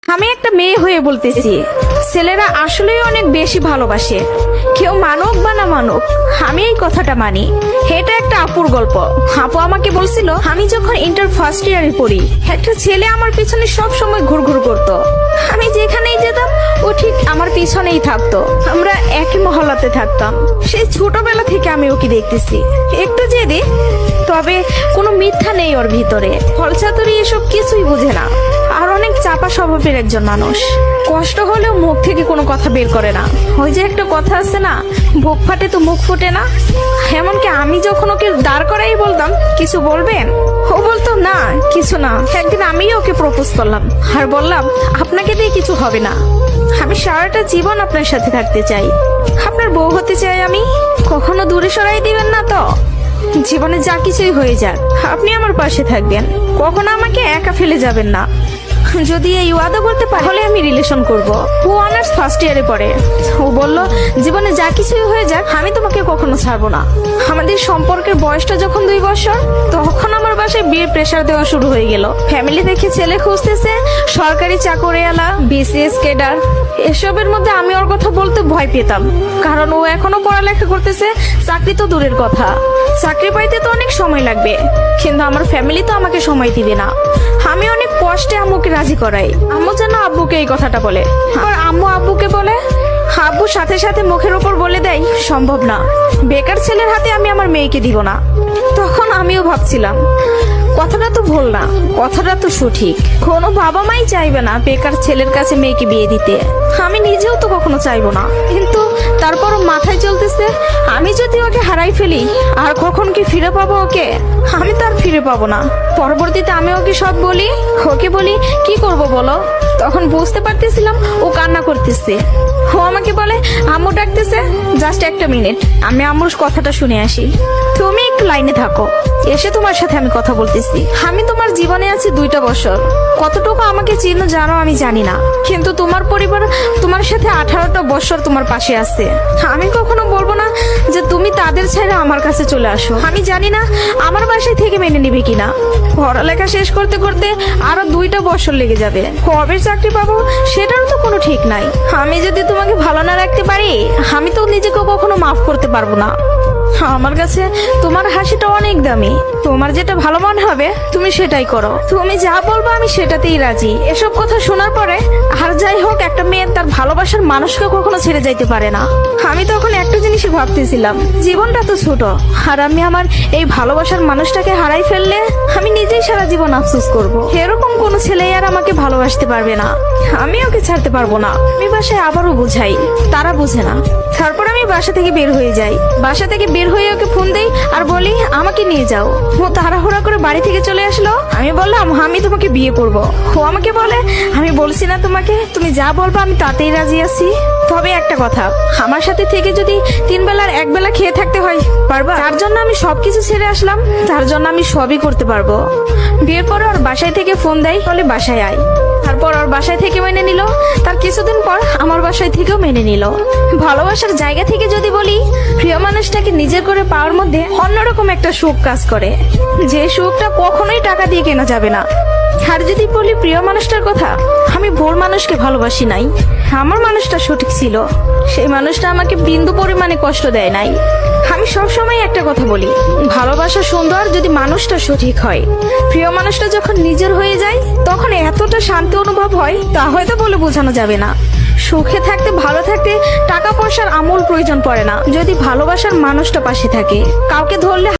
আমি একটা মেয়ে হয়ে বলতেছি, ছেলেরা আসলেই অনেক বেশি ভালোবাসে। কেউ মানুক বা না মানুক, আমি এই কথাটা মানি। এটা একটা আপুর গল্প। আপু আমাকে বলছিল, আমি যখন ইন্টার ফার্স্ট ইয়ারে পড়ি, একটা ছেলে আমার পিছনে সব সময় ঘুরঘুর করতো। আমি যেখানেই যেতাম ও ঠিক আমার পিছনেই থাকতো। আমরা একই মহল্লাতে থাকতাম। সেই ছোটবেলা থেকে আমি ওকে দেখতেছি। একটু জেদি, তবে কোনো মিথ্যা নেই ওর ভিতরে। ফলচাতুরি এসব কিছুই বুঝে না, আর অনেক চাপা স্বভাবের একজন মানুষ। কষ্ট হলেও মুখ থেকে কোনো কথা বের করে না। ওই যে একটা কথা আছে না, বুক ফাটে তো মুখ ফোটে না। এমনকি আমি যখন ওকে দাঁড় করাই বলতাম, কিছু বলবেন, ও বলতো না কিছু না। একদিন আমিও ওকে প্রপোজ করলাম আর বললাম, আপনাকে দিয়ে কিছু হবে না, আমি সারাটা জীবন আপনার সাথে থাকতে চাই, আপনার বউ হতে চাই আমি। কখনো দূরে সরাই দিবেন না তো? জীবনে যা কিছুই হয়ে যাক, আপনি আমার পাশে থাকবেন, কখনো আমাকে একা ফেলে যাবেন না। যদি এই ওয়াদা করতে পারে তাহলে আমি রিলেশন করব। ও অনার্স ফার্স্ট ইয়ারে পড়ে। ও বলল, জীবনে যা কিছুই হয়ে যাক, আমি তোমাকে কখনো ছাড়বো না। আমাদের সম্পর্কের বয়সটা যখন 2 বছর, তখন আমার বাসায় বিয়ের প্রেশার দেওয়া শুরু হয়ে গেল। ফ্যামিলি দেখে ছেলে খুঁজতেছে, সরকারি চাকরিওয়ালা, বিসিএস ক্যাডার। এসবের মধ্যে আমি ওর কথা বলতে ভয় পেতাম, কারণ ও এখনো পড়ালেখা করতেছে। চাকরি তো দূরের কথা, চাকরি পাইতে তো অনেক সময় লাগবে, কিন্তু আমার ফ্যামিলি তো আমাকে সময় দিবে না। আমি অনেক কষ্টে আম্মুকে রাজি করাই। আম্মু যেন আব্বুকে এই কথাটা বলে, আর আম্মু আব্বুকে বলে। আব্বু সাথে সাথে মুখের উপর বলে দেয়, সম্ভব না, বেকার ছেলের হাতে আমি আমার মেয়েকে দিব না। তখন আমিও ভাবছিলাম, কথাটা তো ভুল না, কথাটা তো সঠিক। কোনো বাবা মাই চাইবে না বেকার ছেলের কাছে মেয়েকে বিয়ে দিতে। আমি নিজেও তো কখনো চাইবো না, কিন্তু তারপরও মাথায় চলতেছে, আমি যদি ওকে হারাই ফেলি, আর কখন কি ফিরে পাবো ওকে? আমি তো আর ফিরে পাবো না। পরবর্তীতে আমি ওকে সব বলি, ওকে বলি কি করব বলো। তখন বুঝতে পারতেছিলাম ও কান্না করতেছে। ও আমাকে বলে, আম্মু ডাকতেছে, জাস্ট একটা মিনিট, আমি আম্মুর কথাটা শুনে আসি। তুমি একটু লাইনে থাকো, এসে তোমার সাথে আমি কথা বলতেছি। আমি তোমার জীবনে আছি 2টা বছর, কতটুকু আমাকে চিনো জানো আমি জানি না, কিন্তু তোমার পরিবার তোমার সাথে 18টা বছর তোমার পাশে আছে। আমি কখনো বলবো না যে তুমি তাদের ছেড়ে আমার কাছে চলে আসো। আমি জানি না আমার বাসায় থেকে মেনে নিবে কিনা। পড়ালেখা শেষ করতে করতে আরো 2টা বছর লেগে যাবে, কবে চাকরি পাবো সেটারও তো কোনো ঠিক নাই। আমি যদি তোমাকে ভালো না রাখতে পারি, আমি তো নিজেকে কখনো মাফ করতে পারবো না। আমার কাছে তোমার হাসিটা অনেক দামি। তোমার যেটা ভালো মনে হবে তুমি সেটাই করো। তুমি যা বলবো আমি সেটাতেই রাজি। এসব কথা শোনার পরে, আর যাই হোক, একটা মেয়ে তার ভালোবাসার মানুষকে কখনো ছেড়ে যাইতে পারে না। আমি তখন একটা জিনিসই ভাবতেছিলাম, জীবনটা তো ছোট, আর আমি আমার এই ভালোবাসার মানুষটাকে হারাই ফেললে আমি নিজেই সারা জীবন আফসোস করব। এরকম কোনো ছেলে আর আমাকে ভালোবাসতে পারবে না, আমি ওকে ছাড়তে পারবো না। আমি বাসায় আবারও বুঝাই, তারা বুঝে না। তারপর আমি বাসা থেকে বের হয়ে যাই। বাসা থেকে বের হয়ে ওকে ফোন দেই আর বলি, আমাকে নিয়ে যাও। ও তাড়াহুড়া করে বাড়ি থেকে চলে আসলো। আমি বললাম, আমি তোমাকে বিয়ে করব। ও আমাকে বলে, আমি বলছি না তোমাকে, তুমি যা বলবো আমি তাতেই রাজি আছি। তবে একটা কথা, আমার সাথে থেকে যদি 3 বেলার 1 বেলা খেয়ে থাকতে হয়, পারবা? তার জন্য আমি সবকিছু ছেড়ে আসলাম, তার জন্য আমি সবই করতে পারবো। বিয়ের পরে ওর বাসায় থেকে ফোন দেয়, বলে বাসায় আয়। তারপর ওর বাসায় থেকে মেনে নিল। তার কিছুদিন পর আমার বাসায় থেকেও মেনে নিল। ভালোবাসার জায়গা থেকে যদি বলি, প্রিয় মানুষটাকে নিজের করে পাওয়ার মধ্যে অন্যরকম একটা সুখ কাজ করে, যে সুখটা কখনোই টাকা দিয়ে কেনা যাবে না। আর যদি বলি প্রিয় মানুষটার কথা, আমি ভুল মানুষকে ভালোবাসি নাই, আমার মানুষটা সঠিক ছিল। সেই মানুষটা আমাকে বিন্দু পরিমাণে কষ্ট দেয় নাই। আমি সবসময় একটা কথা বলি, ভালোবাসা সুন্দর যদি মানুষটা সঠিক হয়। প্রিয় মানুষটা যখন নিজের হয়ে যায়, তখন এতটা শান্তি অনুভব হয়, তা হয়তো বলে বোঝানো যাবে না। সুখে থাকতে, ভালো থাকতে টাকা পয়সার আমূল প্রয়োজন পড়ে না, যদি ভালোবাসার মানুষটা পাশে থাকে। কাউকে ধরলে